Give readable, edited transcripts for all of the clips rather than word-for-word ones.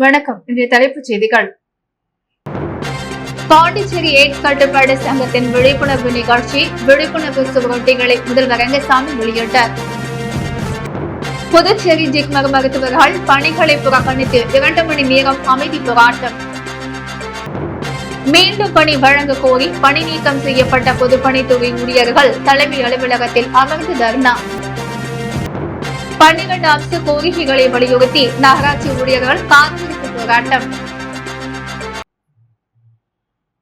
வணக்கம். இன்றைய தலைப்புச் செய்திகள். பாண்டிச்சேரி எய்ட்ஸ் கட்டுப்பாடு சங்கத்தின் விழிப்புணர்வு நிகழ்ச்சி. விழிப்புணர்வு சுவரொட்டிகளை முதல்வர் ரங்கசாமி வெளியிட்டார். புதுச்சேரி ஜிப்மர் மருத்துவர்கள் பணிகளை புறக்கணித்து 2 மணி நேரம் அமைதி போராட்டம். மீண்டும் பணி வழங்க கோரி பணி நீக்கம் செய்யப்பட்ட பொதுப்பணித்துறை ஊழியர்கள் தலைமை அலுவலகத்தில் அமர்ந்து தர்ணா. 12 அம்ச கோரிக்கைகளை வலியுறுத்தி நகராட்சி ஊழியர்கள் காத்திருப்பு போராட்டம்.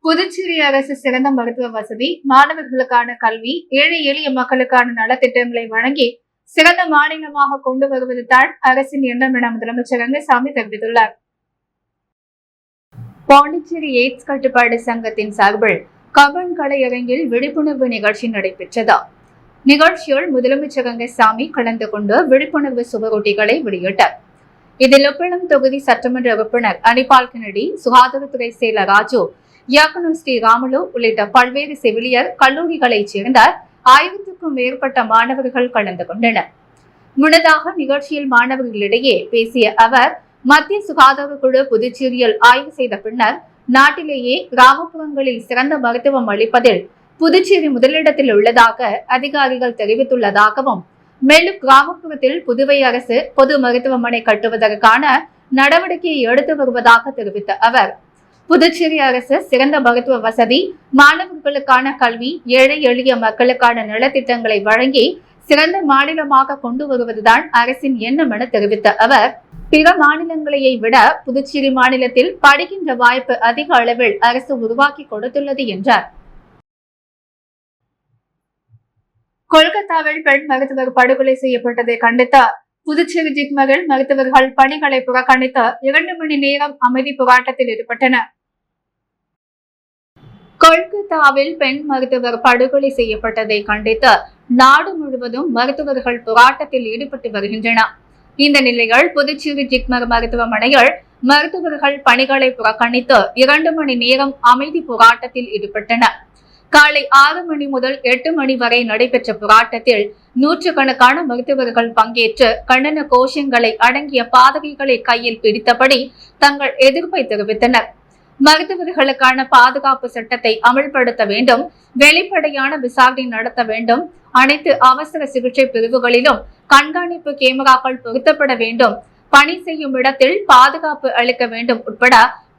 புதுச்சேரி அரசு சிறந்த மருத்துவ வசதி, மாணவர்களுக்கான கல்வி, ஏழை எளிய மக்களுக்கான நலத்திட்டங்களை வழங்கி சிறந்த மாநிலமாக கொண்டு வருவதுதான் அரசின் எண்ணம் என முதலமைச்சர் ரங்கசாமி தெரிவித்துள்ளார். பாண்டிச்சேரி எய்ட்ஸ் கட்டுப்பாடு சங்கத்தின் சார்பில் கவன் கலையரங்கில் விழிப்புணர்வு நிகழ்ச்சி நடைபெற்றது. நிகழ்ச்சியில் முதலமைச்சர் ரங்கசாமி கலந்து கொண்டு விழிப்புணர்வு சுவரொட்டிகளை வெளியிட்டார். இதில் உப்பளம் தொகுதி சட்டமன்ற உறுப்பினர் அனிபால் கென்னடி, சுகாதாரத்துறை செயலர் ராஜு, இயக்குநர் ஸ்ரீராமுலு உள்ளிட்ட பல்வேறு செவிலியர் கல்லூரிகளைச் சேர்ந்த 1000க்கும் மேற்பட்ட மாணவர்கள் கலந்து கொண்டனர். முன்னதாக நிகழ்ச்சியில் மாணவர்களிடையே பேசிய அவர், மத்திய சுகாதார குழு புதுச்சேரியில் ஆய்வு செய்த பின்னர் நாட்டிலேயே கிராமப்புறங்களில் சிறந்த மருத்துவம் அளிப்பதில் புதுச்சேரி முதலிடத்தில் உள்ளதாக அதிகாரிகள் தெரிவித்துள்ளதாகவும், மேலும் கிராமப்புறத்தில் புதுவை அரசு பொது மருத்துவமனை கட்டுவதற்கான நடவடிக்கையை எடுத்து வருவதாக தெரிவித்த அவர், புதுச்சேரி அரசு சிறந்த மருத்துவ வசதி, மாணவர்களுக்கான கல்வி, ஏழை எளிய மக்களுக்கான நலத்திட்டங்களை வழங்கி சிறந்த மாநிலமாக கொண்டு வருவதுதான் அரசின் எண்ணம் என தெரிவித்த அவர், பிற மாநிலங்களையை விட புதுச்சேரி மாநிலத்தில் படிக்கின்ற வாய்ப்பு அதிக அளவில் அரசு உருவாக்கி கொடுத்துள்ளது என்றார். கொல்கத்தாவில் பெண் மருத்துவர் படுகொலை செய்யப்பட்டதை கண்டித்த புதுச்சேரி ஜிப்மரில் மருத்துவர்கள் பணிகளை புறக்கணித்து 2 மணி நேரம் அமைதி போராட்டத்தில் ஈடுபட்டனர். கொல்கத்தாவில் பெண் மருத்துவர் படுகொலை செய்யப்பட்டதை கண்டித்து நாடு முழுவதும் மருத்துவர்கள் போராட்டத்தில் ஈடுபட்டு வருகின்றனர். இந்த நிலையில் புதுச்சேரி ஜிப்மர் மருத்துவமனையில் மருத்துவர்கள் பணிகளை புறக்கணித்து 2 மணி நேரம் அமைதி போராட்டத்தில் ஈடுபட்டனர். காலை 6 மணி முதல் 8 மணி வரை நடைபெற்ற போராட்டத்தில் நூற்றுக்கணக்கான மருத்துவர்கள் பங்கேற்று கண்டன கோஷங்களை அடங்கிய பாதகைகளை கையில் பிடித்தபடி தங்கள் எதிர்ப்பை தெரிவித்தனர். மருத்துவர்களுக்கான பாதுகாப்பு சட்டத்தை அமல்படுத்த வேண்டும், வெளிப்படையான விசாரணை நடத்த வேண்டும், அனைத்து அவசர சிகிச்சை பிரிவுகளிலும் கண்காணிப்பு கேமராக்கள் பொருத்தப்பட வேண்டும், பணி செய்யும் இடத்தில் பாதுகாப்பு அளிக்க வேண்டும் உட்பட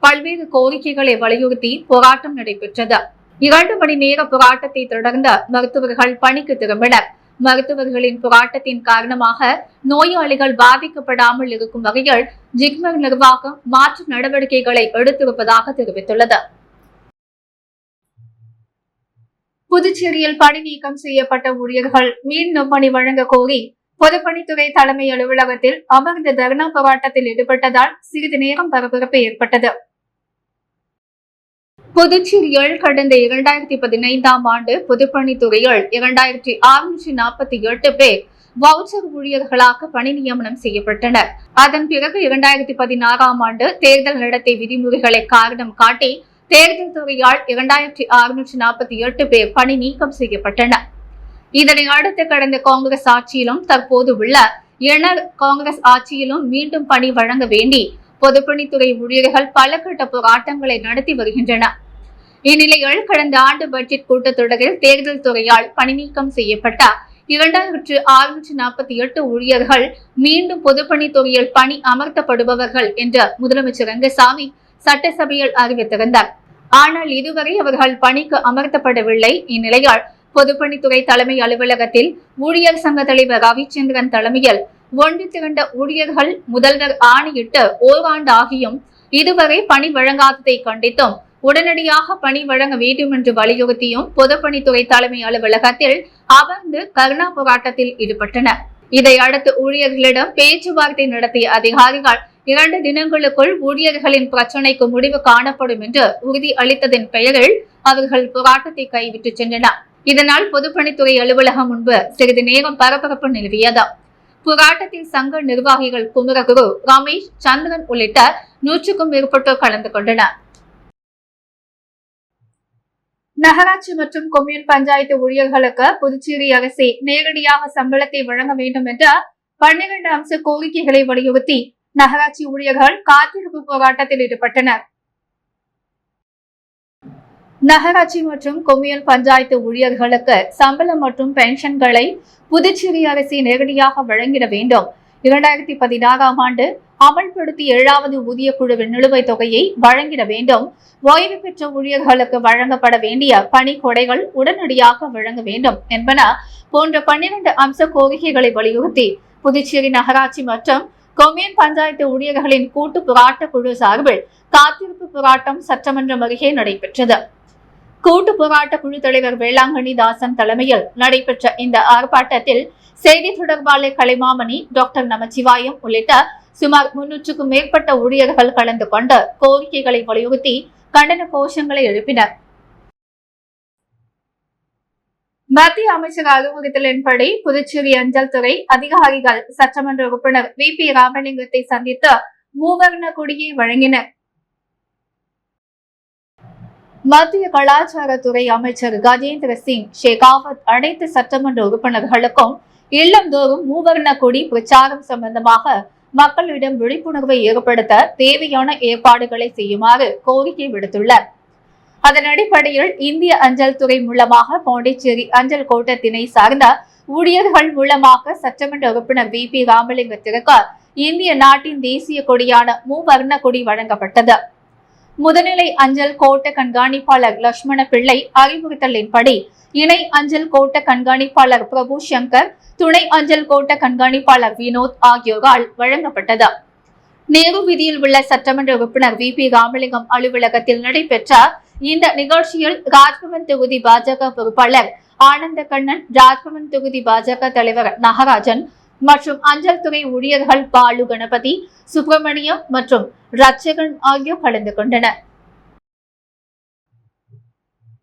பல்வேறு கோரிக்கைகளை வலியுறுத்தி போராட்டம் நடைபெற்றது. 2 மணி நேர போராட்டத்தை தொடர்ந்த மருத்துவர்கள் பணிக்கு திரும்பினர். மருத்துவர்களின் போராட்டத்தின் காரணமாக நோயாளிகள் பாதிக்கப்படாமல் இருக்கும் வகையில் ஜிப்மர் நிர்வாகம் மாற்று நடவடிக்கைகளை எடுத்திருப்பதாக தெரிவித்துள்ளது. புதுச்சேரியில் பணி நீக்கம் செய்யப்பட்ட ஊழியர்கள் மீண்டும் பணி வழங்க கோரி பொதுப்பணித்துறை தலைமை அலுவலகத்தில் அமர்ந்த தர்ணா போராட்டத்தில் ஈடுபட்டதால் சிறிது நேரம் பரபரப்பு ஏற்பட்டது. புதுச்சேரியில் கடந்த 2015ஆம் ஆண்டு பொதுப்பணித்துறையில் 2648 பேர் வவுச்சர் ஊழியர்களாக பணி நியமனம் செய்யப்பட்டனர். அதன் பிறகு 2016ஆம் ஆண்டு தேர்தல் நடத்தை விதிமுறைகளை காரணம் காட்டி தேர்தல் துறையால் 2648 பேர் பணி நீக்கம் செய்யப்பட்டனர். இதனை அடுத்து கடந்த காங்கிரஸ் ஆட்சியிலும் தற்போது உள்ள என்ஆர் காங்கிரஸ் ஆட்சியிலும் மீண்டும் பணி வழங்க வேண்டி பொதுப்பணித்துறை ஊழியர்கள் பல கட்ட போராட்டங்களை நடத்தி வருகின்றனர். இந்நிலையில் கடந்த ஆண்டு பட்ஜெட் கூட்டத்தொடரில் தேர்தல் துறையால் பணி நீக்கம் செய்யப்பட்ட 2648 ஊழியர்கள் மீண்டும் பொதுப்பணித்துறையில் பணி அமர்த்தப்படுபவர்கள் என்று முதலமைச்சர் ரங்கசாமி சட்டசபையில் அறிவித்திருந்தார். ஆனால் இதுவரை அவர்கள் பணிக்கு அமர்த்தப்படவில்லை. இந்நிலையால் பொதுப்பணித்துறை தலைமை அலுவலகத்தில் ஊழியர் சங்க தலைவர் ரவிச்சந்திரன் தலைமையில் ஒன்று திரண்ட ஊழியர்கள் முதல்வர் ஆணையிட்டு ஓராண்டு ஆகியும் இதுவரை பணி வழங்காததை கண்டித்தும் உடனடியாக பணி வழங்க வேண்டும் என்று வலியுறுத்தியும் பொதுப்பணித்துறை தலைமை அலுவலகத்தில் அமர்ந்து தர்ணா போராட்டத்தில் ஈடுபட்டனர். இதையடுத்து ஊழியர்களிடம் பேச்சுவார்த்தை நடத்திய அதிகாரிகள் 2 தினங்களுக்குள் ஊழியர்களின் பிரச்சினைக்கு முடிவு காணப்படும் என்று உறுதி அளித்ததன் பெயரில் அவர்கள் போராட்டத்தை கைவிட்டு சென்றனர். இதனால் பொதுப்பணித்துறை அலுவலகம் முன்பு சிறிது நேரம் பரபரப்பு நிலவியது. போராட்டத்தில் சங்க நிர்வாகிகள் குமரகுரு, ரமேஷ், சந்திரன் உள்ளிட்ட 100க்கும் மேற்பட்டோர் கலந்து கொண்டனர். நகராட்சி மற்றும் கொம்யூன் பஞ்சாயத்து ஊழியர்களுக்கு புதுச்சேரி அரசே நேரடியாக சம்பளத்தை வழங்க வேண்டும் என்ற 12 அம்ச கோரிக்கைகளை வலியுறுத்தி நகராட்சி ஊழியர்கள் காத்திருப்பு போராட்டத்தில் ஈடுபட்டனர். நகராட்சி மற்றும் கொம்யூன் பஞ்சாயத்து ஊழியர்களுக்கு சம்பளம் மற்றும் பென்ஷன்களை புதுச்சேரி அரசு நேரடியாக வழங்கிட வேண்டும். 2016ஆம் ஆண்டு அமல்படுத்திய 7வது ஊதிய குழுவின் நிலுவைத் தொகையை வழங்கிட வேண்டும். ஓய்வு பெற்ற ஊழியர்களுக்கு வழங்கப்பட வேண்டிய பணிக்கொடைகள் உடனடியாக வழங்க வேண்டும் என்பன போன்ற 12 அம்ச கோரிக்கைகளை வலியுறுத்தி புதுச்சேரி நகராட்சி மற்றும் கொம்யூன் பஞ்சாயத்து ஊழியர்களின் கூட்டு போராட்ட குழு சார்பில் காத்திருப்பு போராட்டம் சட்டமன்றம் அருகே நடைபெற்றது. கூட்டு போராட்ட குழு தலைவர் வேளாங்கண்ணி தாசன் தலைமையில் நடைபெற்ற இந்த ஆர்ப்பாட்டத்தில் செய்தி தொடர்பாளர் கலைமாமணி, டாக்டர் நமச்சிவாயம் உள்ளிட்ட சுமார் 300க்கும் மேற்பட்ட ஊழியர்கள் கலந்து கொண்டு கோரிக்கைகளை வலியுறுத்தி கண்டன கோஷங்களை எழுப்பினர். மத்திய அமைச்சர் அறிவுறுத்தலின்படி புதுச்சேரி அஞ்சல் துறை அதிகாரிகள் சட்டமன்ற உறுப்பினர் VP ராமலிங்கத்தை சந்தித்து மூவர்ண கொடியை வழங்கினர். மத்திய கலாச்சாரத்துறை அமைச்சர் கஜேந்திர சிங் ஷெகாவத் அனைத்து சட்டமன்ற உறுப்பினர்களுக்கும் இல்லந்தோறும் மூவர்ண கொடி பிரச்சாரம் சம்பந்தமாக மக்களிடம் விழிப்புணர்வை ஏற்படுத்த தேவையான ஏற்பாடுகளை செய்யுமாறு கோரிக்கை விடுத்துள்ளார். அதன் அடிப்படையில் இந்திய அஞ்சல் துறை மூலமாக பாண்டிச்சேரி அஞ்சல் கோட்டத்தினை சார்ந்த ஊழியர்கள் மூலமாக சட்டமன்ற உறுப்பினர் VP ராமலிங்கத்திற்கு இந்திய நாட்டின் தேசிய கொடியான மூவர்ண கொடி வழங்கப்பட்டது. முதுநிலை அஞ்சல் கோட்ட கண்காணிப்பாளர் லட்சுமண பிள்ளை அறிவுறுத்தலின்படி இணை அஞ்சல் கோட்ட கண்காணிப்பாளர் பிரபு சங்கர், துணை அஞ்சல் கோட்ட கண்காணிப்பாளர் வினோத் ஆகியோரால் வழங்கப்பட்டது. நேரு வீதியில் உள்ள சட்டமன்ற உறுப்பினர் VP ராமலிங்கம் அலுவலகத்தில் நடைபெற்ற இந்த நிகழ்ச்சியில் ராஜ்பவன் தொகுதி பாஜக பொறுப்பாளர் ஆனந்த கண்ணன், ராஜ்பவன் தொகுதி பாஜக தலைவர் நாகராஜன் மற்றும் அஞ்சல் துறை ஊழியர்கள் பாலு கணபதி, சுப்பிரமணியம் மற்றும் ரட்சகன் ஆகியோர் கலந்து கொண்டனர்.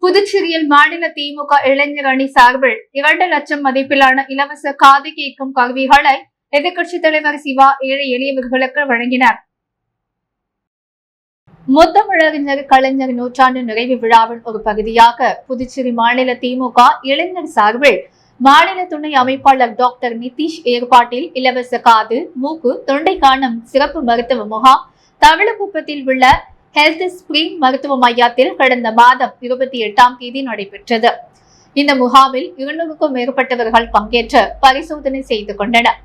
புதுச்சேரியில் மாநில திமுக இளைஞர் அணி சார்பில் 2 லட்சம் மதிப்பிலான இலவச காது கேட்கும் கருவிகளை எதிர்க்கட்சித் தலைவர் சிவா ஏழை எளியவர்களுக்கு வழங்கினார். முத்தமிழறிஞர் கலைஞர் நூற்றாண்டு நிறைவு விழாவின் ஒரு பகுதியாக புதுச்சேரி மாநில திமுக இளைஞர் சார்பில் மாநில துணை அமைப்பாளர் டாக்டர் நிதிஷ் ஏற்பாட்டில் இலவச காது, மூக்கு, தொண்டை காணும் சிறப்பு மருத்துவ முகாம் தவளக்குப்பத்தில் உள்ள ஹெல்த் ஸ்பிரிங் மருத்துவ மையத்தில் கடந்த மாதம் 28ஆம் தேதி நடைபெற்றது. இந்த முகாமில் 200க்கும் மேற்பட்டவர்கள் பங்கேற்று பரிசோதனை செய்து கொண்டனர்.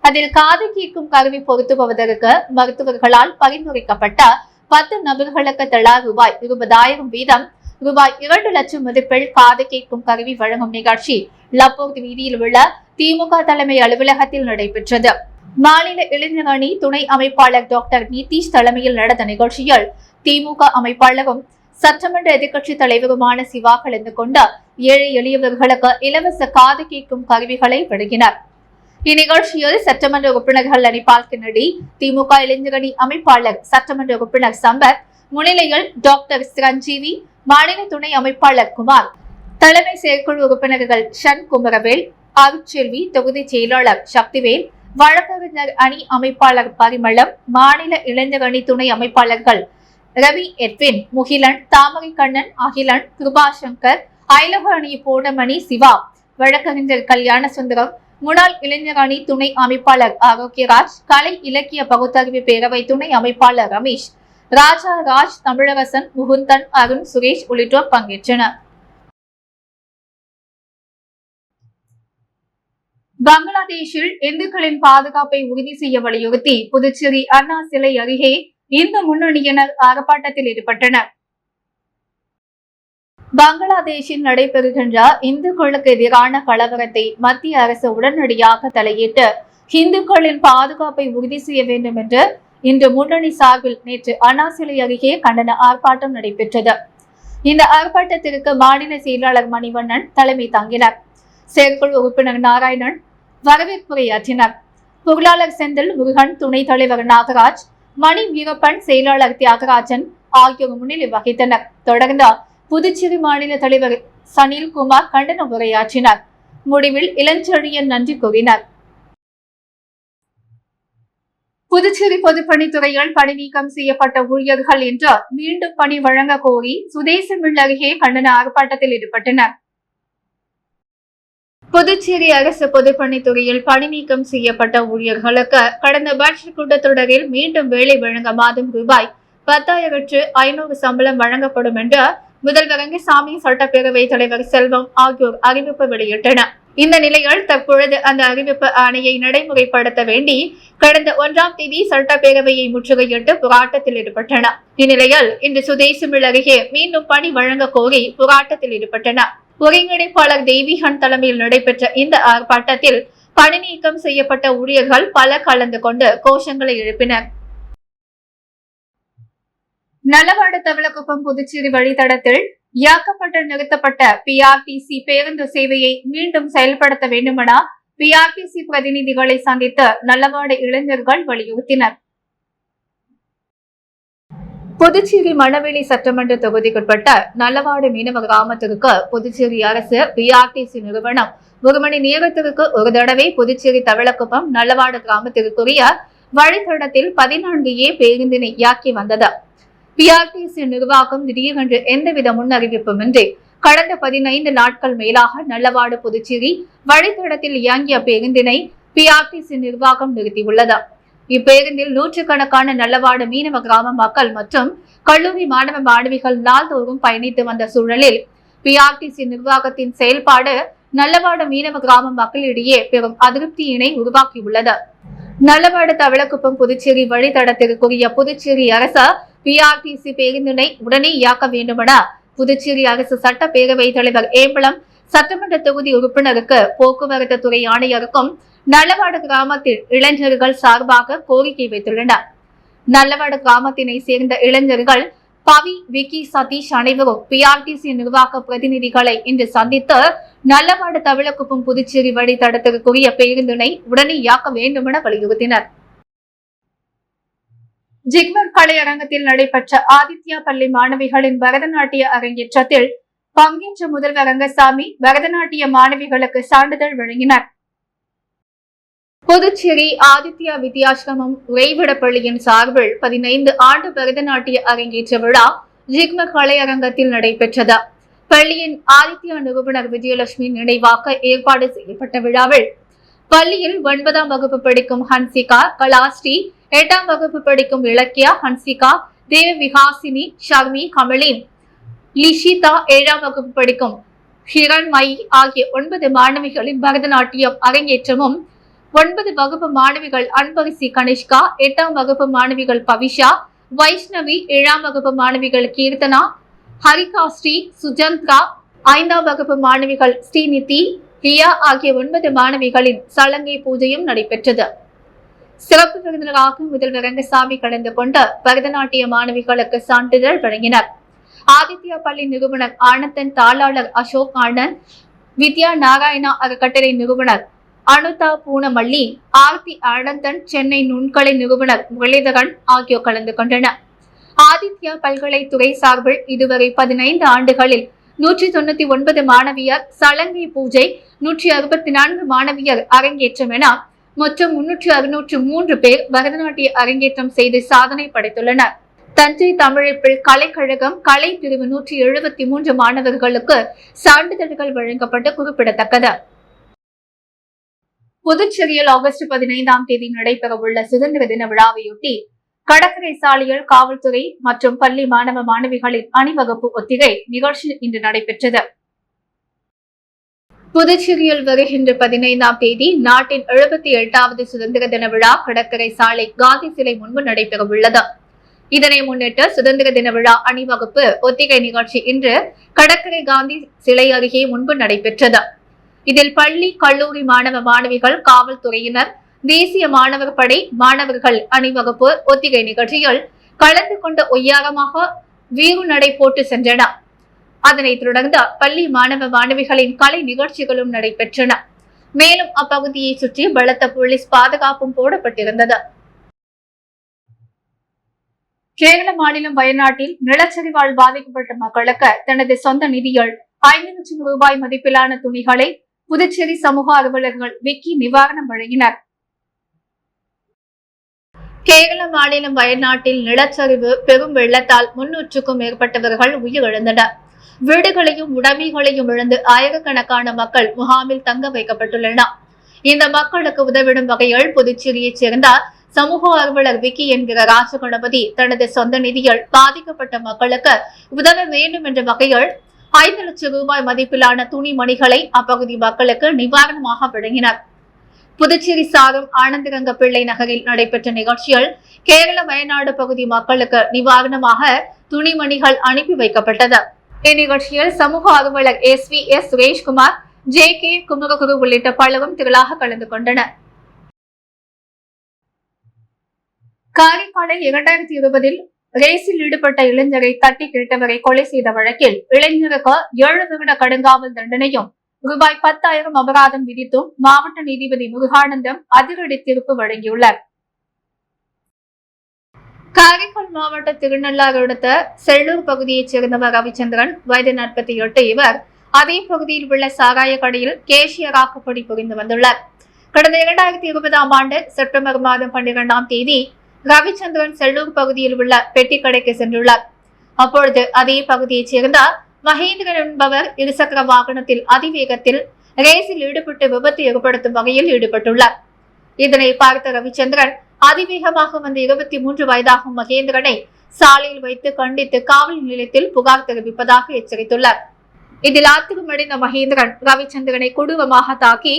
அதில் காது கேட்கும் கருவி பொருத்துவதற்கு மருத்துவர்களால் பரிந்துரைக்கப்பட்ட 10 நபர்களுக்கு தலா ரூபாய் 20,000 வீதம் ரூபாய் 2 லட்சம் மதிப்பில் காது கேட்கும் கருவி வழங்கும் நிகழ்ச்சி லப்போர்ட் வீதியில் உள்ள திமுக தலைமை அலுவலகத்தில் நடைபெற்றது. மாநில இளைஞர் அணி துணை அமைப்பாளர் டாக்டர் நிதிஷ் தலைமையில் நடந்த நிகழ்ச்சியில் திமுக அமைப்பாளரும் சட்டமன்ற எதிர்க்கட்சி தலைவருமான சிவா கலந்து கொண்ட ஏழை எளியவர்களுக்கு இலவச காது கேட்கும் கருவிகளை வழங்கினார். இந்நிகழ்ச்சியில் சட்டமன்ற உறுப்பினர்கள் அனிபால் கென்னடி, திமுக இளைஞர் அணி அமைப்பாளர் சட்டமன்ற உறுப்பினர் சம்பத் முன்னிலையில் டாக்டர் சிரஞ்சீவி, மாநில துணை அமைப்பாளர் குமார், தலைமை செயற்குழு உறுப்பினர்கள் ஷன் குமரவேல், அருட்செல்வி, தொகுதி செயலாளர் சக்திவேல், வழக்கறிஞர் அணி அமைப்பாளர் பரிமளம், மாநில இளைஞர் அணி துணை அமைப்பாளர்கள் ரவி எட்வின், முகிலன், தாமரை கண்ணன், அகிலன், கிருபாசங்கர், ஐலக அணி போடமணி சிவா, வழக்கறிஞர் கல்யாண சுந்தரம், முன்னாள் இளைஞர் அணி துணை அமைப்பாளர் ஆரோக்கியராஜ், கலை இலக்கிய பகுத்தறிவு பேரவை துணை அமைப்பாளர் ரமேஷ், ராஜா ராஜ், தமிழரசன், முகுந்தன், அருண், சுரேஷ் உள்ளிட்டோர் பங்கேற்றனர். பங்களாதேஷில் இந்துக்களின் பாதுகாப்பை உறுதி செய்ய வலியுறுத்தி புதுச்சேரி அண்ணா சிலை அருகே இந்து முன்னணியினர் ஆர்ப்பாட்டத்தில் ஈடுபட்டனர். பங்களாதேஷில் நடைபெறுகின்ற இந்துக்களுக்கு எதிரான கலவரத்தை மத்திய அரசு உடனடியாக தலையிட்டு இந்துக்களின் பாதுகாப்பை உறுதி செய்ய வேண்டும் என்று இன்று முன்னணி சார்பில் நேற்று அண்ணா சிலை அருகே கண்டன ஆர்ப்பாட்டம் நடைபெற்றது. இந்த ஆர்ப்பாட்டத்திற்கு மாநில செயலாளர் மணிவண்ணன் தலைமை தாங்கினார். செயற்குழு உறுப்பினர் நாராயணன் வரவேற்புரையாற்றினார். பொருளாளர் செந்தில் முருகன், துணைத் தலைவர் நாகராஜ், மணி வீரப்பன், செயலாளர் தியாகராஜன் ஆகியோர் முன்னிலை வகித்தனர். தொடர்ந்து புதுச்சேரி மாநில தலைவர் சனில்குமார் கண்டன உரையாற்றினார். முடிவில் இளஞ்செழியன் நன்றி கூறினார். புதுச்சேரி பொதுப்பணித்துறையில் பணி நீக்கம் செய்யப்பட்ட ஊழியர்கள் என்று மீண்டும் பணி வழங்க கோரி சுதேசமில் அருகே கண்டன ஆர்ப்பாட்டத்தில் ஈடுபட்டனர். புதுச்சேரி அரசு பொதுப்பணித்துறையில் பணி நீக்கம் செய்யப்பட்ட ஊழியர்களுக்கு கடந்த பட்ஜெட் கூட்டத்தொடரில் மீண்டும் வேலை வழங்க மாதம் ரூபாய் 10,500 சம்பளம் வழங்கப்படும் என்று முதல்வர் ரங்கசாமி, சட்டப்பேரவைத் தலைவர் செல்வம் ஆகியோர் அறிவிப்பு வெளியிட்டனர். இந்த நிலையில் தற்பொழுது அந்த அறிவிப்பு ஆணையை நடைமுறைப்படுத்த வேண்டி கடந்த 1ஆம் தேதி சட்டப்பேரவையை முற்றுகையிட்டு போராட்டத்தில் ஈடுபட்டனர். இந்நிலையில் இன்று சுதேசமில் அருகே மீண்டும் பணி வழங்க கோரி போராட்டத்தில் ஈடுபட்டனர். ஒருங்கிணைப்பாளர் தெய்வீகன் தலைமையில் நடைபெற்ற இந்த ஆர்ப்பாட்டத்தில் பணி நீக்கம் செய்யப்பட்ட ஊழியர்கள் பலர் கலந்து கொண்டு கோஷங்களை எழுப்பினர். நல்லவாடு தவளக்குப்பம் புதுச்சேரி வழித்தடத்தில் இயக்கப்பட்டு நிறுத்தப்பட்ட பிஆர்டிசி பேருந்து சேவையை மீண்டும் செயல்படுத்த வேண்டுமென பிஆர்டிசி பிரதிநிதிகளை சந்தித்து நல்லவாடு இளைஞர்கள் வலியுறுத்தினர். புதுச்சேரி மணவெளி சட்டமன்ற தொகுதிக்குட்பட்ட நல்லவாடு மீனவ கிராமத்திற்கு புதுச்சேரி அரசு பிஆர்டிசி நிறுவனம் 1 மணி நேரத்திற்கு ஒரு தடவை புதுச்சேரி தவளக்குப்பம் நல்லவாடு கிராமத்திற்குரிய வழித்தடத்தில் 14A பேருந்தினை இயக்கி வந்தது. பிஆர்டிசி நிர்வாகம் திடீரென்று எந்தவித முன்னறிவிப்புமின்றி கடந்த 15 நாட்கள் மேலாக நல்லவாடு புதுச்சேரி வழித்தடத்தில் இயங்கிய பேருந்தினை பிஆர்டிசி நிர்வாகம் நிறுத்தியுள்ளது. இப்பேருந்தில் நூற்றுக்கணக்கான நல்லவாடு மீனவ கிராம மக்கள் மற்றும் கல்லூரி மாணவ மாணவிகள் நாள்தோறும் பயணித்து வந்த சூழலில் பிஆர்டிசி நிர்வாகத்தின் செயல்பாடு நல்லவாடு மீனவ கிராம மக்களிடையே பெரும் அதிருப்தியினை உருவாக்கியுள்ளது. நல்லவாடு தவளக்குப்பம் புதுச்சேரி வழித்தடத்திற்குரிய புதுச்சேரி அரசு பிஆர்டிசி பேருந்தினை உடனே இயக்க வேண்டுமென புதுச்சேரி அரசு சட்டப்பேரவை தலைவர் ஏம்பலம் சட்டமன்ற தொகுதி உறுப்பினருக்கு போக்குவரத்து துறை ஆணையருக்கும் நல்லவாடு கிராமத்தில் இளைஞர்கள் சார்பாக கோரிக்கை வைத்துள்ளனர். நல்லவாடு கிராமத்தினை சேர்ந்த இளைஞர்கள் பவி, விக்கி, சதீஷ் அனைவரும் பிஆர்டிசி நிர்வாக பிரதிநிதிகளை இன்று சந்தித்து நல்லவாடு தவளக்குப்பம் புதுச்சேரி வழித்தடத்திற்குரிய பேருந்தினை உடனே இயக்க வேண்டுமென வலியுறுத்தினர். ஜிக்மர் கலையரங்கத்தில் நடைபெற்ற ஆதித்யா பள்ளி மாணவிகளின் பரதநாட்டிய அரங்கேற்றத்தில் பங்கேற்ற முதல்வர் ரங்கசாமி பரதநாட்டிய மாணவிகளுக்கு சான்றிதழ் வழங்கினார். புதுச்சேரி ஆதித்யா வித்யாசிரமம் உறைவிட பள்ளியின் சார்பில் 15 ஆண்டு பரதநாட்டிய அரங்கேற்ற விழா ஜிக்மர் கலையரங்கத்தில் நடைபெற்றது. பள்ளியின் ஆதித்யா நிறுவனர் விஜயலட்சுமி நினைவாக ஏற்பாடு செய்யப்பட்ட விழாவில் பள்ளியில் 9ஆம் வகுப்பு படிக்கும் ஹன்சிகா, கலாஸ்ரீ, 8ஆம் வகுப்பு படிக்கும் இலக்கியா, ஹன்சிகா, தேவவிகாசினி, ஷர்மி, கமலின், லிஷிதா, 7ஆம் வகுப்பு படிக்கும் ஹிரண்மயி ஆகிய 9 மாணவிகளின் பரதநாட்டியம் அரங்கேற்றமும் 9 வகுப்பு மாணவிகள் அன்பரிசி கனிஷ்கா, 8ஆம் வகுப்பு மாணவிகள் பவிஷா, வைஷ்ணவி, 7ஆம் வகுப்பு மாணவிகள் கீர்த்தனா, ஹரிகா ஸ்ரீ, சுஜந்த்ரா, 5ஆம் வகுப்பு மாணவிகள் ஸ்ரீநிதி, ரியா ஆகிய 9 மாணவிகளின் சலங்கை பூஜையும் நடைபெற்றது. சிறப்பு விருந்தினராக முதல்வர் ரங்கசாமி கலந்து கொண்டு பரதநாட்டிய மாணவிகளுக்கு சான்றிதழ் வழங்கினார். ஆதித்யா பள்ளி நிறுவனர் ஆனந்தன், தாளாளர் அசோக் ஆனந்த், வித்யா நாராயணா அறக்கட்டளை நிறுவனர் அனுதா பூனமல்லி, ஆர்த்தி ஆனந்தன், சென்னை நுண்கலை நிறுவனர் முரளிதரன் ஆகியோர் கலந்து கொண்டனர். ஆதித்யா பல்கலைத்துறை சார்பில் இதுவரை 15 ஆண்டுகளில் 199 மாணவியர் சலங்கை பூஜை, 164 மாணவியர் அரங்கேற்றம் என மொத்தம் 363 பேர் பரதநாட்டிய அரங்கேற்றம் செய்து சாதனை படைத்துள்ளனர். தஞ்சை தமிழப்பில் கலைக்கழகம் கலை பிரிவு 173 மாணவர்களுக்கு சான்றிதழ்கள் வழங்கப்பட்டு குறிப்பிடத்தக்கது. புதுச்சேரியில் ஆகஸ்ட் 15ஆம் தேதி நடைபெறவுள்ள சுதந்திர தின விழாவையொட்டி கடற்கரை சாலையில் காவல்துறை மற்றும் பள்ளி மாணவ மாணவிகளின் அணிவகுப்பு ஒத்திகை நிகழ்ச்சி இன்று நடைபெற்றது. புதுச்சேரியில் வருகின்ற 15ஆம் தேதி நாட்டின் 78வது சுதந்திர தின விழா கடற்கரை சாலை காந்தி சிலை முன்பு நடைபெறவுள்ளது. இதனை முன்னிட்டு சுதந்திர தின விழா அணிவகுப்பு ஒத்திகை நிகழ்ச்சி இன்று கடற்கரை காந்தி சிலை அருகே முன்பு நடைபெற்றது. இதில் பள்ளி, கல்லூரி மாணவ மாணவிகள், காவல்துறையினர், தேசிய மாணவர் படை மாணவர்கள் அணிவகுப்பு ஒத்திகை நிகழ்ச்சியில் கலந்து கொண்ட ஒய்யாரமாக வீறு நடை போட்டு சென்றனர். அதனைத் தொடர்ந்து பள்ளி மாணவ மாணவிகளின் கலை நிகழ்ச்சிகளும் நடைபெற்றன. மேலும் அப்பகுதியை சுற்றி பலத்த போலீஸ் பாதுகாப்பும் போடப்பட்டிருந்தது. கேரள மாநிலம் வயநாட்டில் நிலச்சரிவால் பாதிக்கப்பட்ட மக்களுக்கு தனது சொந்த நிதியில் 5 லட்சம் ரூபாய் மதிப்பிலான துணிகளை புதுச்சேரி சமூக அலுவலர்கள் விக்கி நிவாரணம் வழங்கினர். கேரள மாநிலம் வயநாட்டில் நிலச்சரிவு பெரும் வெள்ளத்தால் 300க்கும் மேற்பட்டவர்கள் உயிரிழந்தனர். வீடுகளையும் உடைமைகளையும் இழந்து ஆயிரக்கணக்கான மக்கள் முகாமில் தங்க வைக்கப்பட்டுள்ளனர். இந்த மக்களுக்கு உதவிடும் வகையில் புதுச்சேரியைச் சேர்ந்த சமூக ஆர்வலர் விக்கி என்கிற ராஜகணபதி தனது சொந்த நிதியில் பாதிக்கப்பட்ட மக்களுக்கு உதவ வேண்டும் என்ற வகையில் 5 லட்சம் ரூபாய் மதிப்பிலான துணிமணிகளை அப்பகுதி மக்களுக்கு நிவாரணமாக வழங்கினார். புதுச்சேரி சாரும் ஆனந்தரங்க பிள்ளை நகரில் நடைபெற்ற நிகழ்ச்சியில் கேரள வயநாடு பகுதி மக்களுக்கு நிவாரணமாக துணிமணிகள் அனுப்பி வைக்கப்பட்டது. இந்நிகழ்ச்சியில் சமூக ஆர்வலர் SVS சுரேஷ்குமார், JK குமரகுரு உள்ளிட்ட பலரும் திரளாக கலந்து கொண்டனர். காரைக்காலில் 2020 ரேஸில் ஈடுபட்ட இளைஞரை தட்டி கேட்டவரை கொலை செய்த வழக்கில் இளைஞருக்கு 7 வருட கடுங்காவல் தண்டனையும் ரூபாய் 10,000 அபராதம் விதித்தும் மாவட்ட நீதிபதி முருகானந்தம் அதிரடி தீர்ப்பு வழங்கியுள்ளார். காரைக்கால் மாவட்ட திருநள்ளாறு அடுத்த செல்லூர் பகுதியைச் சேர்ந்தவர் ரவிச்சந்திரன், வயது 48. இவர் அதே பகுதியில் உள்ள சாராய கடையில் கேஷியராக பணிபுரிந்து வந்துள்ளார். கடந்த 2020ஆம் ஆண்டு செப்டம்பர் மாதம் 12ஆம் தேதி ரவிச்சந்திரன் செல்லூர் பகுதியில் உள்ள பெட்டி கடைக்கு சென்றுள்ளார். அப்பொழுது அதே பகுதியைச் சேர்ந்த மகேந்திரன் என்பவர் இருசக்கர வாகனத்தில் அதிவேகத்தில் ரேஸில் ஈடுபட்டு விபத்து ஏற்படுத்தும் வகையில் ஈடுபட்டுள்ளார். இதனை பார்த்த ரவிச்சந்திரன் அதிவேகமாக வந்த 23 வயதாகும் மகேந்திரனை சாலையில் வைத்து கண்டித்து காவல் நிலையத்தில் புகார் தெரிவிப்பதாக எச்சரித்துள்ளார். இதில் ஆத்திரமடைந்த மகேந்திரன் ரவிச்சந்திரனை கொடூரமாக தாக்கி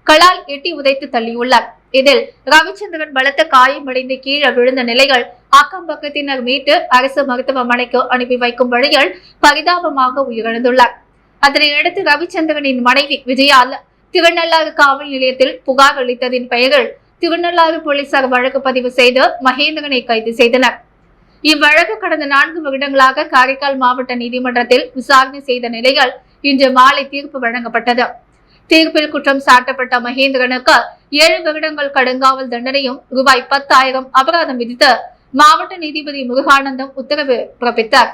களால் எட்டி உதைத்து தள்ளியுள்ளார். இதில் ரவிச்சந்திரன் பலத்த காயமடைந்து கீழே விழுந்த நிலையில் அக்கம் பக்கத்தினர் மீட்டு அரசு மருத்துவமனைக்கு அனுப்பி வைக்கும் வழியில் பரிதாபமாக உயிரிழந்துள்ளார். அதனையடுத்து ரவிச்சந்திரனின் மனைவி விஜயால் திருநள்ளாறு காவல் நிலையத்தில் புகார் அளித்ததின் பெயரில் திருநள்ளாறு போலீசார் வழக்கு பதிவு செய்து மகேந்திரனை கைது செய்தனர். இவ்வழக்கு கடந்த 4 வருடங்களாக காரைக்கால் மாவட்ட நீதிமன்றத்தில் விசாரணை செய்த நிலையில் இன்று மாலை தீர்ப்பு வழங்கப்பட்டது. தீர்ப்பில் குற்றம் சாட்டப்பட்ட மகேந்திரனுக்கு 7 வருடங்கள் கடுங்காவல் தண்டனையும் ரூபாய் 10,000 அபராதம் விதித்து மாவட்ட நீதிபதி முருகானந்தம் உத்தரவு பிறப்பித்தார்.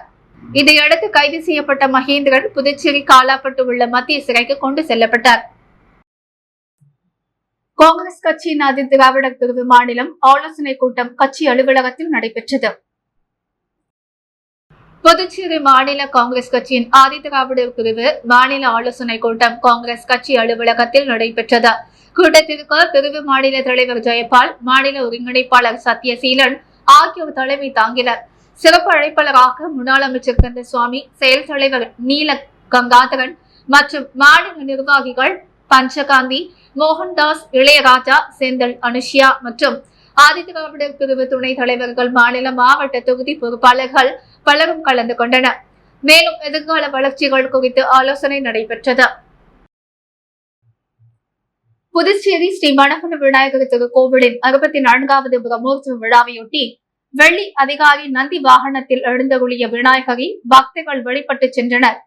இதையடுத்து கைது செய்யப்பட்ட மகேந்திரன் புதுச்சேரி காலாப்பட்டு உள்ள மத்திய சிறைக்கு கொண்டு செல்லப்பட்டார். காங்கிரஸ் கட்சியின் ஆதி திராவிடர் பிரிவு மாநிலம் ஆலோசனை கூட்டம் கட்சி அலுவலகத்தில் நடைபெற்றது. புதுச்சேரி மாநில காங்கிரஸ் கட்சியின் ஆதி திராவிடர் பிரிவு மாநில ஆலோசனை கூட்டம் காங்கிரஸ் கட்சி அலுவலகத்தில் நடைபெற்றது. கூட்டத்திற்கு பிரிவு மாநில தலைவர் ஜெயபால், மாநில ஒருங்கிணைப்பாளர் சத்யசீலன் ஆகியோர் தலைமை தாங்கினர். சிறப்பு அழைப்பாளராக முன்னாள் அமைச்சர் கந்தசுவாமி, செயல் தலைவர் நீல கங்காதரன் மற்றும் மாநில நிர்வாகிகள் பஞ்சகாந்தி, மோகன்தாஸ், இளையராஜா, செந்தில், அனுஷியா மற்றும் ஆதி திராவிடர் பிரிவு துணை தலைவர்கள், மாநில மாவட்ட தொகுதி பொறுப்பாளர்கள் பலரும் கலந்து கொண்டனர். மேலும் எதிர்கால வளர்ச்சிகள் குறித்து ஆலோசனை நடைபெற்றது. புதுச்சேரி ஸ்ரீ மணக்குள விநாயகர் திருக்கோவிலின் 64வது பிரம்மோற்சவ விழாவையொட்டி வெள்ளி அதிகாரி நந்தி வாகனத்தில் எழுந்தருளிய விநாயகரை பக்தர்கள் வழிபட்டு சென்றனர்.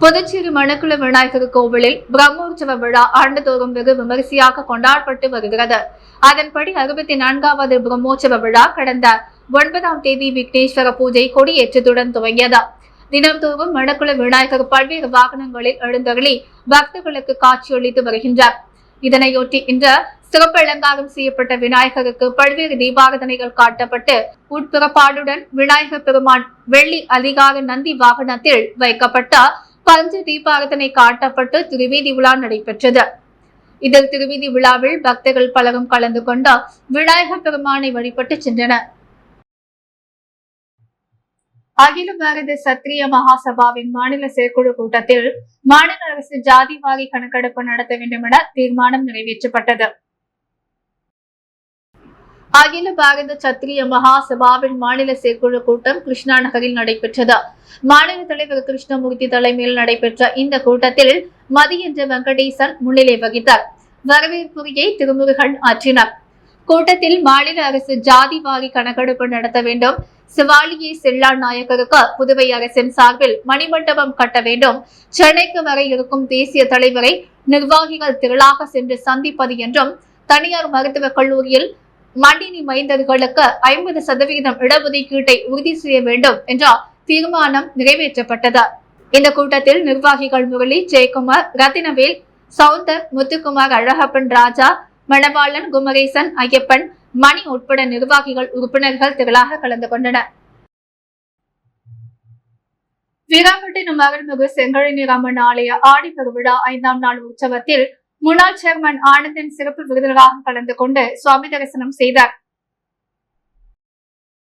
புதுச்சேரி மணக்குள விநாயகர் கோவிலில் பிரம்மோற்சவ விழா ஆண்டுதோறும் வெகு விமரிசையாக கொண்டாடப்பட்டு வருகிறது. அதன்படி 64வது பிரம்மோற்சவ விழா கடந்த 9ஆம் தேதி விக்னேஸ்வர பூஜை கொடியேற்றத்துடன் துவங்கியது. தினம்தோறும் மணக்குள விநாயகர் பல்வேறு வாகனங்களில் எழுந்தருளி பக்தர்களுக்கு காட்சியளித்து வருகின்றார். இதனையொட்டி இன்று சிறப்பு அலங்காரம் செய்யப்பட்ட விநாயகருக்கு பல்வேறு தீபாராதனைகள் காட்டப்பட்டு உட்புறப்பாடுடன் விநாயகர் பெருமான் வெள்ளி அதிகார நந்தி வாகனத்தில் வைக்கப்பட்ட பஞ்ச தீபாராதனை காட்டப்பட்டு திருவீதி விழா நடைபெற்றது. இதில் திருவீதி விழாவில் பக்தர்கள் பலரும் கலந்து கொண்டு விநாயகர் பெருமானை வழிபட்டு சென்றனர். அகில பாரத சத்திரிய மகாசபாவின் மாநில செயற்குழு கூட்டத்தில் மாநில அரசு ஜாதிவாரி கணக்கெடுப்பு நடத்த வேண்டும் என தீர்மானம் நிறைவேற்றப்பட்டது. அகில பாரத சத்திரிய மகாசபாவின் மாநில செயற்குழு கூட்டம் கிருஷ்ணா நகரில் நடைபெற்றது. மாநில தலைவர் கிருஷ்ணமூர்த்தி தலைமையில் நடைபெற்ற இந்த கூட்டத்தில் மதியன்ற வெங்கடேசன் முன்னிலை வகித்தார். வரவேற்புரையை திருமுருகன் ஆற்றினார். கூட்டத்தில் மாநில அரசு ஜாதிவாரி கணக்கெடுப்பு நடத்த வேண்டும், சிவாலியை செல்லா நாயக்கருக்கு புதுவை அரசின் சார்பில் மணிமண்டபம் கட்ட வேண்டும், சென்னைக்கு வர இருக்கும் தேசிய தலைவரை நிர்வாகிகள் திரளாக சென்று சந்திப்பது என்றும், தனியார் மருத்துவக் கல்லூரியில் மண்டினி மைந்தர்களுக்கு 50% இடஒதுக்கீட்டை உறுதி செய்ய வேண்டும் என்ற தீர்மானம் நிறைவேற்றப்பட்டது. இந்த கூட்டத்தில் நிர்வாகிகள் முரளி, ஜெயக்குமார், ரத்தினவேல், சவுந்தர், முத்துக்குமார், அழகப்பன், ராஜா, மணவாளன், குமரேசன், ஐயப்பன், மணி உட்பட நிர்வாகிகள், உறுப்பினர்கள் திரளாக கலந்து கொண்டனர். வீராம்பட்டினம் அருள்மிகு செங்கழனி அம்மன் ஆலய ஆடி பெருவிழா 5ஆம் நாள் உற்சவத்தில் முன்னாள் சேர்மன் ஆனந்தின் சிறப்பு விருந்தினராக கலந்து கொண்டு சுவாமி தரிசனம் செய்தார்.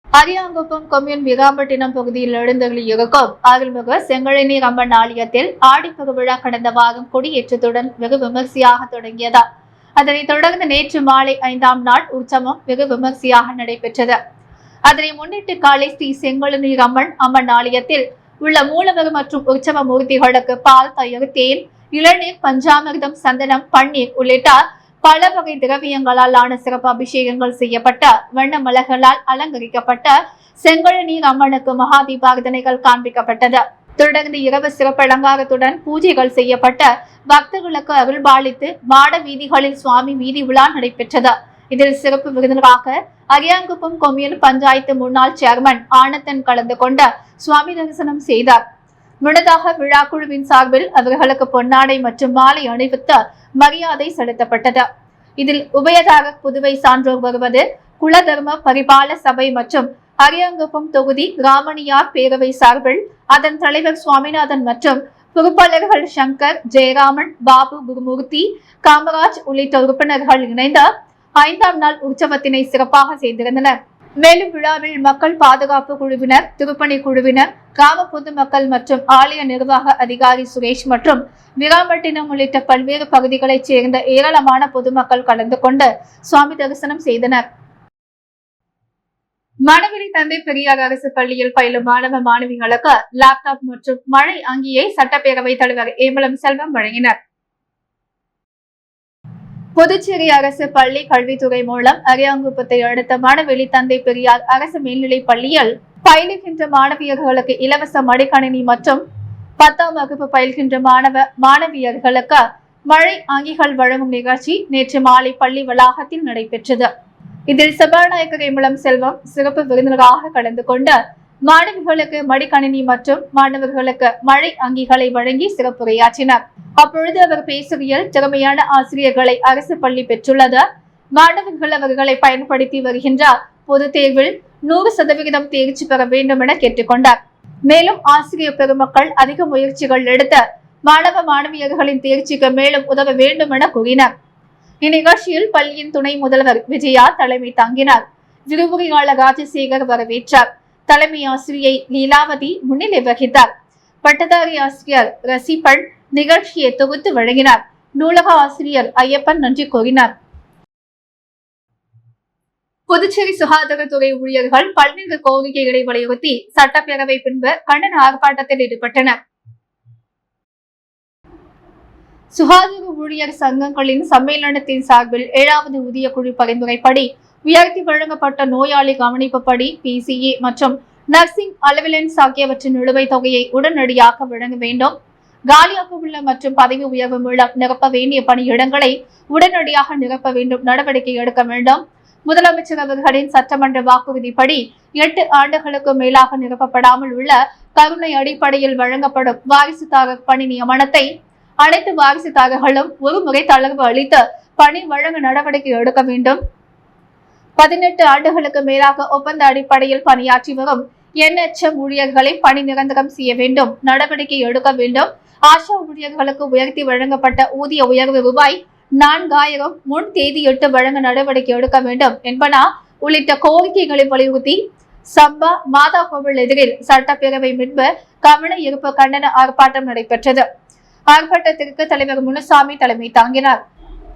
அரியாங்குப்பம் கொம்யூன் வீராம்பட்டினம் பகுதியில் எழுந்தருளியிருக்கும் அருள்மிகு செங்கழனி அம்மன் ஆலயத்தில் ஆடி பெருவிழா கடந்த வாரம் கொடியேற்றத்துடன் வெகு விமர்சையாக தொடங்கியது. அதனைத் தொடர்ந்து நேற்று மாலை 5ஆம் நாள் உற்சவம் வெகு விமர்சையாக நடைபெற்றது. அதனை முன்னிட்டு காலை ஸ்ரீ செங்கழனி அம்மன் ஆலயத்தில் உள்ள மூலவர் மற்றும் உற்சவ மூர்த்திகளுக்கு பால், தயிர், தேன், இளநீர், பஞ்சாமிர்தம், சந்தனம், பன்னீர் உள்ளிட்ட பல வகை திரவியங்களால் ஆன சிறப்பு அபிஷேகங்கள் செய்யப்பட்ட வண்ண மலர்களால் அலங்கரிக்கப்பட்ட செங்கழனி அம்மனுக்கு மகா தீபாரதனைகள் காண்பிக்கப்பட்டது. தொடர்ந்து இரவு சிறப்பு அலங்காரத்துடன் பூஜைகள் செய்யப்பட்ட பக்தர்களுக்கு அருள்பாலித்து மாட வீதிகளில் சுவாமி வீதி உலா நடைபெற்றது. இதில் சிறப்பு விருந்தினராக அரியாங்குப்பம் கொம்யூன் பஞ்சாயத்து முன்னாள் சேர்மன் ஆனந்தன் கலந்து கொண்ட சுவாமி தரிசனம் செய்தார். முன்னதாக விழா குழுவின் சார்பில் அவர்களுக்கு பொன்னாடை மற்றும் மாலை அணிவித்து மரியாதை செலுத்தப்பட்டது. இதில் உபயதாக புதுவை சான்றோர் வருவது குலதர்ம பரிபால சபை மற்றும் அரியாங்குப்பம் தொகுதி கிராமணியார் பேரவை சார்பில் அதன் தலைவர் சுவாமிநாதன் மற்றும் பொறுப்பாளர்கள் சங்கர், ஜெயராமன், பாபு, குருமூர்த்தி, காமராஜ் உள்ளிட்ட உறுப்பினர்கள் இணைந்த 5ஆம் நாள் உற்சவத்தினை சிறப்பாக செய்திருந்தனர். மேலும் விழாவில் மக்கள் பாதுகாப்பு குழுவினர், திருப்பணி குழுவினர், கிராம பொதுமக்கள் மற்றும் ஆலய நிர்வாக அதிகாரி சுரேஷ் மற்றும் வீராம்பட்டினம் உள்ளிட்ட பல்வேறு பகுதிகளைச் சேர்ந்த ஏராளமான பொதுமக்கள் கலந்து கொண்டு சுவாமி தரிசனம் செய்தனர். மணவெளி தந்தை பெரியார் அரசு பள்ளியில் பயிலும் மாணவ மாணவிகளுக்கு லேப்டாப் மற்றும் மழை அங்கியை சட்டப்பேரவைத் தலைவர் ஏம்பலம் செல்வம் வழங்கினர். புதுச்சேரி அரசு பள்ளி கல்வித்துறை மூலம் அரியாங்குப்பத்தை அடுத்த மணவெளி தந்தை பெரியார் அரசு மேல்நிலைப் பள்ளியில் பயிலுகின்ற மாணவியர்களுக்கு இலவச மடிக்கணினி மற்றும் 10ஆம் வகுப்பு பயில்கின்ற மாணவியர்களுக்கு மழை அங்கிகள் வழங்கும் நிகழ்ச்சி நேற்று மாலை பள்ளி வளாகத்தில் நடைபெற்றது. இதில் சபாநாயகர் ஏம்பலம் செல்வம் சிறப்பு விருந்தினராக கலந்து கொண்டு மாணவிகளுக்கு மடிக்கணினி மற்றும் மாணவர்களுக்கு மழை அங்கிகளை வழங்கி சிறப்புரையாற்றினார். அப்பொழுது அவர் பேசுகையில், திறமையான ஆசிரியர்களை அரசு பள்ளி பெற்றுள்ளது. மாணவர்கள் அவர்களை பயன்படுத்தி வருகின்ற பொது தேர்வில் 100% தேர்ச்சி பெற வேண்டும் என கேட்டுக்கொண்டார். மேலும் ஆசிரியர் பெருமக்கள் அதிக முயற்சிகள் எடுத்து மாணவ மாணவியர்களின் தேர்ச்சிக்கு மேலும் உதவ வேண்டும் என கூறினார். இந்நிகழ்ச்சியில் பள்ளியின் துணை முதல்வர் விஜயா தலைமை தாங்கினார். விரிவுரையாளர் ராஜசேகர் வரவேற்றார். தலைமை ஆசிரியை லீலாவதி முன்னிலை வகித்தார். பட்டதாரி ஆசிரியர் ரசிபன் நிகழ்ச்சியை தொகுத்து வழங்கினார். நூலக ஆசிரியர் ஐயப்பன் நன்றி கூறினார். புதுச்சேரி சுகாதாரத்துறை ஊழியர்கள் பல்வேறு கோரிக்கைகளை வலியுறுத்தி சட்டப்பேரவை பின்பு கண்டன ஆர்ப்பாட்டத்தில் ஈடுபட்டனர். சுகாதார ஊழியர் சங்கங்களின் சம்மேளனத்தின் சார்பில் 7வது ஊதிய குழு பரிந்துரைப்படி உயர்த்தி வழங்கப்பட்ட நோயாளி கவனிப்புப்படி PCA மற்றும் நர்சிங் அலவலன்ஸ் ஆகியவற்றின் நிலுவைத் தொகையை உடனடியாக வழங்க வேண்டும். காலியாக உள்ள மற்றும் பதவி உயர்வு மூலம் நிரப்ப வேண்டிய பணியிடங்களை உடனடியாக நிரப்ப வேண்டும், நடவடிக்கை எடுக்க வேண்டும். முதலமைச்சர் அவர்களின் சட்டமன்ற வாக்குறுதிப்படி 8 ஆண்டுகளுக்கு மேலாக நிரப்பப்படாமல் உள்ள கருணை அடிப்படையில் வழங்கப்படும் வாரிசுதாரர் பணி நியமனத்தை அனைத்து வாரிசுதாரர்களும் ஒருமுறை தளர்வு அளித்து பணி வழங்க நடவடிக்கை எடுக்க வேண்டும். 18 ஆண்டுகளுக்கு மேலாக ஒப்பந்த அடிப்படையில் பணியாற்றி வரும் NHM ஊழியர்களை பணி நிரந்தரம் செய்ய வேண்டும், நடவடிக்கை எடுக்க வேண்டும். ஆஷா ஊழியர்களுக்கு உயர்த்தி வழங்கப்பட்ட ஊதிய உயர்வு ரூபாய் 4000 முன் தேதியிட்டு வழங்க நடவடிக்கை எடுக்க வேண்டும் என்பன உள்ளிட்ட கோரிக்கைகளை வலியுறுத்தி சம்பா மாதா கோவில் எதிரில் சட்டப்பேரவை முன்பு கவன ஈர்ப்பு கண்டன ஆர்ப்பாட்டம் நடைபெற்றது. ஆர்ப்பாட்டத்திற்கு தலைவர் முனுசாமி தலைமை தாங்கினார்.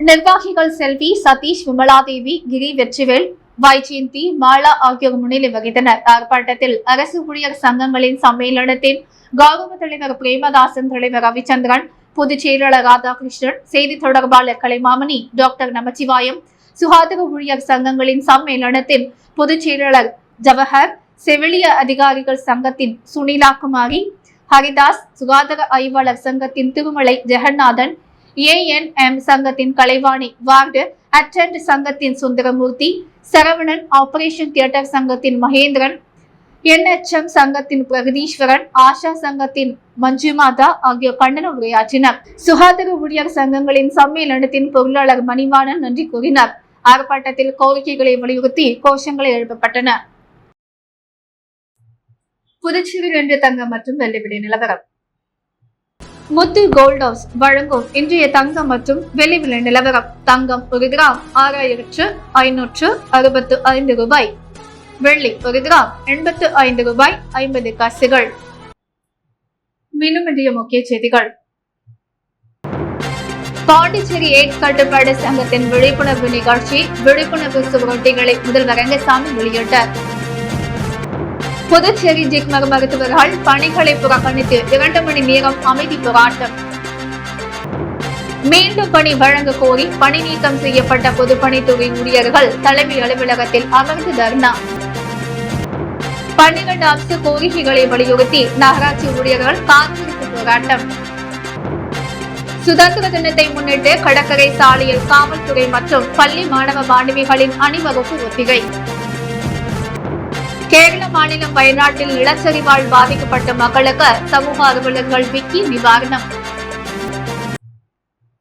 நிர்வாகிகள் செல்வி, சதீஷ், விமலாதேவி, கிரி, வெற்றிவேல், வைஜெயந்தி, மாலா ஆகியோர் முன்னிலை வகித்தனர். ஆர்ப்பாட்டத்தில் அரசு ஊழியர் சங்கங்களின் சம்மேளனத்தின் கௌரவ தலைவர் பிரேமதாசன், தலைவர் ரவிச்சந்திரன், பொதுச் செயலாளர் ராதாகிருஷ்ணன், செய்தி தொடர்பாளர் கலைமாமணி, டாக்டர் நமச்சிவாயம், சுகாதார ஊழியர் சங்கங்களின் சம்மேளனத்தின் பொதுச் செயலாளர் ஜவஹர், செவிலிய அதிகாரிகள் சங்கத்தின் சுனிலா குமாரி, ஹரிதாஸ், சுகாதார ஆய்வாளர் சங்கத்தின் திருமலை ஜெகநாதன், ANM சங்கத்தின் கலைவாணி, வார்டு அட்டெண்ட் சங்கத்தின் சுந்தரமூர்த்தி, சரவணன், ஆபரேஷன் தியேட்டர் சங்கத்தின் மகேந்திரன், NHM சங்கத்தின் பிரகதீஸ்வரன், ஆஷா சங்கத்தின் மஞ்சுமாதா ஆகியோர் கண்டன உரையாற்றினர். சுகாதார ஊழியர் சங்கங்களின் சம்மேளனத்தின் பொருளாளர் மணிவாணன் நன்றி கூறினார். ஆர்ப்பாட்டத்தில் கோரிக்கைகளை வலியுறுத்தி கோஷங்களை எழுப்பப்பட்டன. புதுச்சேரியில் இன்று தங்கம் மற்றும் வெள்ளி விலை நிலவரம். முத்து கோல்ட் ஹவுஸ் வழங்கும் இன்றைய தங்கம் மற்றும் வெள்ளி விலை நிலவரம். தங்கம் 1 கிராம் 6565 ரூபாய். வெள்ளி 1 கிராம் 85 ரூபாய் 50 காசுகள். மீண்டும் இன்றைய முக்கிய செய்திகள். பாண்டிச்சேரி எய்ட்ஸ் கட்டுப்பாடு சங்கத்தின் விழிப்புணர்வு நிகழ்ச்சி. விழிப்புணர்வு சுவரொட்டிகளை முதல்வர் ரங்கசாமி வெளியிட்டார். புதுச்சேரி ஜிப்மர் மருத்துவர்கள் பணிகளை புறக்கணித்து 2 மணி நேரம் அமைதி போராட்டம். மீண்டும் பணி வழங்க கோரி பணி நீக்கம் செய்யப்பட்ட பொதுப்பணித்துறை ஊழியர்கள் தலைமை அலுவலகத்தில் அமர்ந்து தர்ணா. 12 அம்ச கோரிக்கைகளை வலியுறுத்தி நகராட்சி ஊழியர்கள் காத்திருப்பு போராட்டம். சுதந்திர தினத்தை முன்னிட்டு கடற்கரை சாலையில் காவல்துறை மற்றும் பள்ளி மாணவ மாணவிகளின் அணிவகுப்பு ஒத்திகை. கேரள மாநிலம் வயநாட்டில் நிலச்சரிவால் பாதிக்கப்பட்ட மக்களுக்கு சமூக ஆர்வலர்கள் விக்கி நிவாரணம்.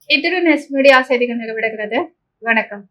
இத்துடன் மீடியா செய்திகள் நிறைவடைகிறது. வணக்கம்.